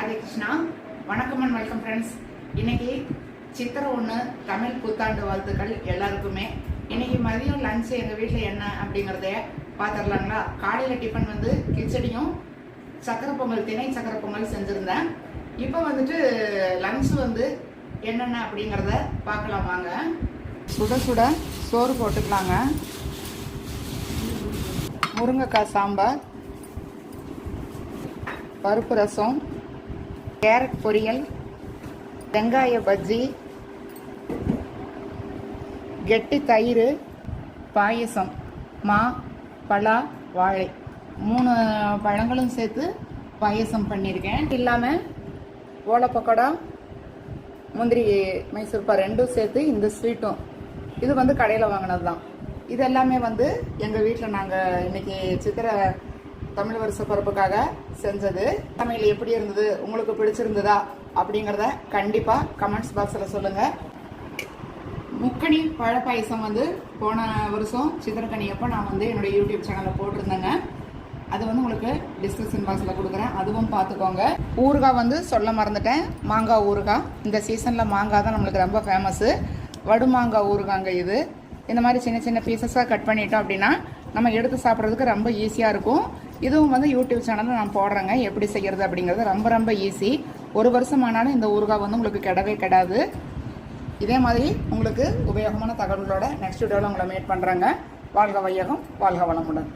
ராதே கிருஷ்ணா. வணக்கம் and welcome friends. இன்னைக்கு சித்திரை 1 தமிழ் புத்தாண்டு வாழ்த்துக்கள் எல்லாருக்குமே. இன்னைக்கு மதியம் லஞ்ச் எங்கள் வீட்டில் என்ன அப்படிங்கிறத பார்த்துடலாங்களா. காலையில் டிஃபன் வந்து கிச்சடியும் சக்கரை பொங்கல், திணை சக்கரை பொங்கல் செஞ்சுருந்தேன். இப்போ வந்துட்டு லஞ்ச் வந்து என்னென்ன அப்படிங்கிறத பார்க்கலாம் வாங்க. சுட சுட சோறு போட்டுக்கலாங்க. முருங்கைக்காய் சாம்பார், பருப்பு ரசம், கேரட் பொரியல், வெங்காய பஜ்ஜி, கெட்டி தயிர், பாயசம், மா, பலா, வாழை 3 பழங்களும் சேர்த்து பாயசம் பண்ணியிருக்கேன். இல்லாமல் ஓலை பக்கோடா, முந்திரி மைசூர் பா 2 சேர்த்து இந்த ஸ்வீட்டும். இது வந்து கடையில் வாங்கினது தான். இது எல்லாமே வந்து எங்கள் வீட்டில் நாங்கள் இன்னைக்கு சித்திரை தமிழ் வருஷ பிறப்புக்காக செஞ்சது. சமையல் எப்படி இருந்தது, உங்களுக்கு பிடிச்சிருந்ததா அப்படிங்கிறத கண்டிப்பாக கமெண்ட்ஸ் பாக்ஸில் சொல்லுங்கள். முக்கணி பழ பாயசம் வந்து போன வருஷம் சித்திரக்கனி அப்போ நான் வந்து என்னுடைய யூடியூப் சேனலில் போட்டிருந்தேங்க. அது வந்து உங்களுக்கு டிஸ்கிரிப்ஷன் பாக்ஸில் கொடுக்குறேன், அதுவும் பார்த்துக்கோங்க. ஊறுகாய் வந்து சொல்ல மறந்துட்டேன், மாங்காய் ஊறுகாய். இந்த சீசனில் மாங்காய் தான் நம்மளுக்கு ரொம்ப ஃபேமஸ்ஸு. வடு மாங்காய் ஊறுகாங்க இது. இந்த மாதிரி சின்ன சின்ன பீசஸாக கட் பண்ணிட்டோம் அப்படின்னா நம்ம எடுத்து சாப்பிட்றதுக்கு ரொம்ப ஈஸியாக இருக்கும். இதுவும் வந்து யூடியூப் சேனலில் நான் போடுறேங்க, எப்படி செய்கிறது அப்படிங்கிறது ரொம்ப ரொம்ப ஈஸி. 1 வருஷம் ஆனாலும் இந்த ஊறுகாய் வந்து உங்களுக்கு கெடவே கெடாது. இதே மாதிரி உங்களுக்கு உபயோகமான தகவல்களோட நெக்ஸ்ட் வீடியோவில் உங்களை மீட் பண்ணுறாங்க. வாழ்க வையகம், வாழ்க வளமுடன்.